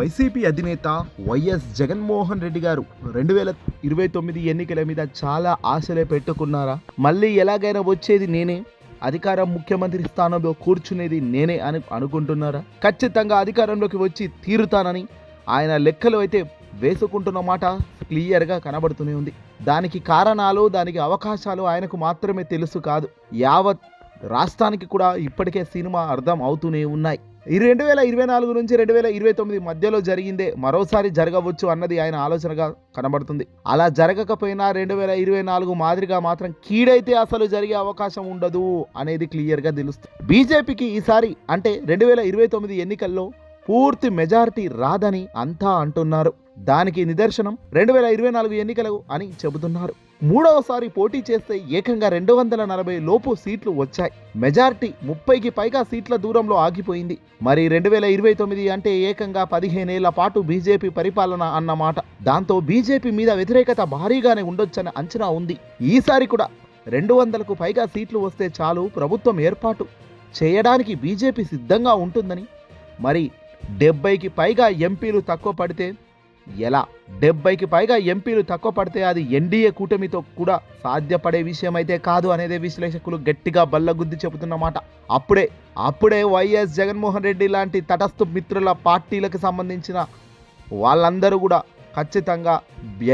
YCP అధినేత YS Jaganmohan Reddy గారు 2029 ఎన్నికల మీద చాలా ఆశలే పెట్టుకున్నారా? మళ్ళీ ఎలాగైనా వచ్చేది నేనే, అధికారం ముఖ్యమంత్రి స్థానంలో కూర్చునేది నేనే అని అనుకుంటున్నారా? ఖచ్చితంగా అధికారంలోకి వచ్చి తీరుతానని ఆయన లెక్కలు అయితే వేసుకుంటున్న మాట క్లియర్గా కనబడుతూనే ఉంది. దానికి కారణాలు, దానికి అవకాశాలు ఆయనకు మాత్రమే తెలుసు కాదు, యావత్ రాష్ట్రానికి కూడా ఇప్పటికే సినిమా అర్థం అవుతూనే ఉన్నాయి. 2024 నుంచి 2029 మధ్యలో జరిగిందే మరోసారి జరగవచ్చు అన్నది ఆయన ఆలోచనగా కనబడుతుంది. అలా జరగకపోయినా 2024 మాదిరిగా మాత్రం కీడైతే అసలు జరిగే అవకాశం ఉండదు అనేది క్లియర్గా తెలుస్తుంది. బీజేపీకి ఈసారి అంటే 2029 ఎన్నికల్లో పూర్తి మెజారిటీ రాదని అంతా అంటున్నారు. దానికి నిదర్శనం 2024 ఎన్నికలు అని చెబుతున్నారు. మూడవసారి పోటీ చేస్తే ఏకంగా 240 లోపు సీట్లు వచ్చాయి. మెజారిటీ 30కి పైగా సీట్ల దూరంలో ఆగిపోయింది. మరి 2029 అంటే ఏకంగా 15 ఏళ్ల పాటు బీజేపీ పరిపాలన అన్నమాట. దాంతో బీజేపీ మీద వ్యతిరేకత భారీగానే ఉండొచ్చని అంచనా ఉంది. ఈసారి కూడా 200కు పైగా సీట్లు వస్తే చాలు ప్రభుత్వం ఏర్పాటు చేయడానికి బీజేపీ సిద్ధంగా ఉంటుందని. మరి 70కి పైగా ఎంపీలు తక్కువ పడితే ఎలా? 70కి పైగా ఎంపీలు తక్కువ పడితే అది ఎన్డీఏ కూటమితో కూడా సాధ్యపడే విషయం అయితే కాదు అనేదే విశ్లేషకులు గట్టిగా బల్లగుద్ది చెబుతున్నమాట. అప్పుడే వైఎస్ జగన్మోహన్ రెడ్డి లాంటి తటస్థ మిత్రుల పార్టీలకు సంబంధించిన వాళ్ళందరూ కూడా ఖచ్చితంగా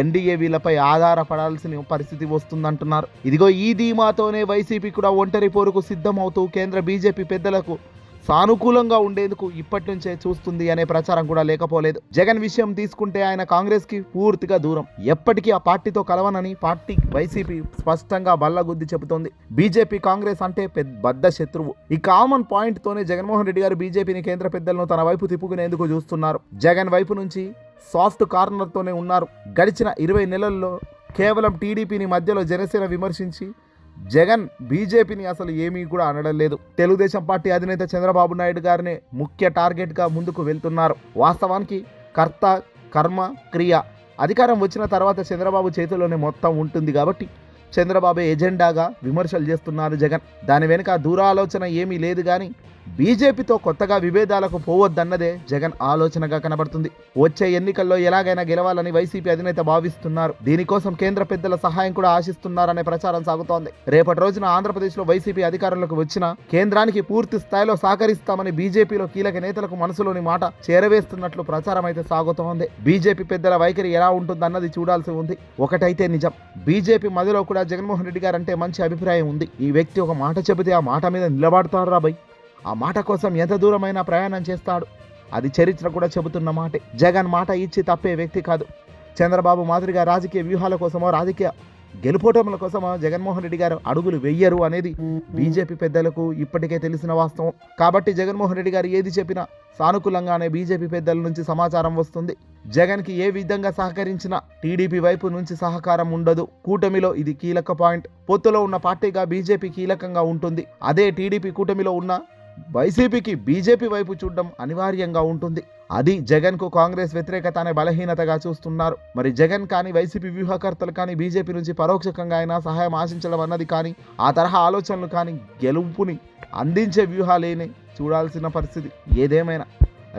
ఎన్డీఏ వీళ్ళపై ఆధారపడాల్సిన పరిస్థితి వస్తుందంటున్నారు. ఇదిగో ఈ ధీమాతోనే వైసీపీ కూడా ఒంటరి పోరుకు సిద్ధమవుతూ కేంద్ర బీజేపీ పెద్దలకు సానుకూలంగా ఉండేందుకు ఇప్పటి నుంచే చూస్తుంది అనే ప్రచారం కూడా లేకపోలేదు. జగన్ విషయం తీసుకుంటే ఆయన కాంగ్రెస్ కి పూర్తిగా దూరం, ఎప్పటికీ ఆ పార్టీతో కలవనని పార్టీ వైసీపీ స్పష్టంగా బల్లగుద్ది చెబుతోంది. బీజేపీ కాంగ్రెస్ అంటే బద్ద శత్రువు. ఈ కామన్ పాయింట్ తోనే జగన్మోహన్ రెడ్డి గారు బీజేపీని, కేంద్ర పెద్దలను తన వైపు తిప్పుకునేందుకు చూస్తున్నారు. జగన్ వైపు నుంచి సాఫ్ట్ కార్నర్ తోనే ఉన్నారు. గడిచిన 20 నెలల్లో కేవలం టీడీపీని మధ్యలో జనసేన విమర్శించి జగన్ బీజేపీని అసలు ఏమీ కూడా అనడం లేదు. తెలుగుదేశం పార్టీ అధినేత చంద్రబాబు నాయుడు గారినే ముఖ్య టార్గెట్గా ముందుకు వెళ్తున్నారు. వాస్తవానికి కర్త కర్మ క్రియ అధికారం వచ్చిన తర్వాత చంద్రబాబు చేతిలోనే మొత్తం ఉంటుంది కాబట్టి చంద్రబాబు ఎజెండాగా విమర్శలు చేస్తున్నారు జగన్. దాని వెనుక దూరాలోచన ఏమీ లేదు కానీ బీజేపీతో కొత్తగా విభేదాలకు పోవద్దన్నదే జగన్ ఆలోచనగా కనబడుతుంది. వచ్చే ఎన్నికల్లో ఎలాగైనా గెలవాలని వైసీపీ అధినేత భావిస్తున్నారు. దీనికోసం కేంద్ర పెద్దల సహాయం కూడా ఆశిస్తున్నారనే ప్రచారం సాగుతోంది. రేపటి రోజున ఆంధ్రప్రదేశ్లో వైసీపీ అధికారంలోకి వచ్చిన కేంద్రానికి పూర్తి స్థాయిలో సహకరిస్తామని బీజేపీలో కీలక నేతలకు మనసులోని మాట చేరవేస్తున్నట్లు ప్రచారం అయితే సాగుతోంది. బీజేపీ పెద్దల వైఖరి ఎలా ఉంటుందన్నది చూడాల్సి ఉంది. ఒకటైతే నిజం, బీజేపీ మధ్యలో కూడా జగన్మోహన్ రెడ్డి గారు అంటే మంచి అభిప్రాయం ఉంది. ఈ వ్యక్తి ఒక మాట చెబితే ఆ మాట మీద నిలబడతారా బై? ఆ మాట కోసం ఎంత దూరమైనా ప్రయాణం చేస్తాడు. అది చరిత్ర కూడా చెబుతున్న మాటే. జగన్ మాట ఇచ్చి తప్పే వ్యక్తి కాదు. చంద్రబాబు మాదిరిగా రాజకీయ వ్యూహాల కోసమో, రాజకీయ గెలుపోటముల కోసమో జగన్మోహన్ రెడ్డి గారు అడుగులు వెయ్యరు అనేది బీజేపీ పెద్దలకు ఇప్పటికే తెలిసిన వాస్తవం. కాబట్టి జగన్మోహన్ రెడ్డి గారు ఏది చెప్పినా సానుకూలంగానే బీజేపీ పెద్దల నుంచి సమాచారం వస్తుంది. జగన్కి ఏ విధంగా సహకరించినా టీడీపీ వైపు నుంచి సహకారం ఉండదు. కూటమిలో ఇది కీలక పాయింట్. పొత్తులో ఉన్న పార్టీగా బీజేపీ కీలకంగా ఉంటుంది. అదే టీడీపీ కూటమిలో ఉన్న వైసీపీకి బీజేపీ వైపు చూడడం అనివార్యంగా ఉంటుంది. అది జగన్కు కాంగ్రెస్ వ్యతిరేకత అనే బలహీనతగా చూస్తున్నారు. మరి జగన్ కానీ, వైసీపీ వ్యూహకర్తలు కానీ బీజేపీ నుంచి పరోక్షంగా అయినా సహాయం ఆశించడం అన్నది కానీ, ఆ తరహా ఆలోచనలు కానీ గెలుపుని అందించే వ్యూహాలేనే చూడాల్సిన పరిస్థితి. ఏదేమైనా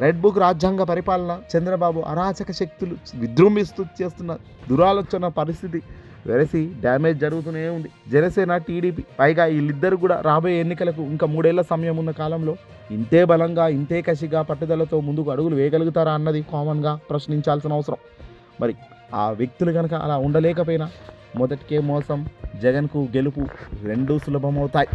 రెడ్ బుక్ రాజ్యాంగ పరిపాలన, చంద్రబాబు అరాచక శక్తులు విజృంభిస్తూ చేస్తున్న దురాలోచన పరిస్థితి వెరసి డ్యామేజ్ జరుగుతూనే ఉంది. జనసేన, టీడీపీ, పైగా వీళ్ళిద్దరు కూడా రాబోయే ఎన్నికలకు ఇంకా 3 ఏళ్ల సమయం ఉన్న కాలంలో ఇంతే బలంగా, ఇంతే కసిగా, పట్టుదలతో ముందుకు అడుగులు వేయగలుగుతారా అన్నది కామన్గా ప్రశ్నించాల్సిన అవసరం. మరి ఆ వ్యక్తులు కనుక అలా ఉండలేకపోయినా మొదటికే మోసం, జగన్కు గెలుపు రెండూ సులభమవుతాయి.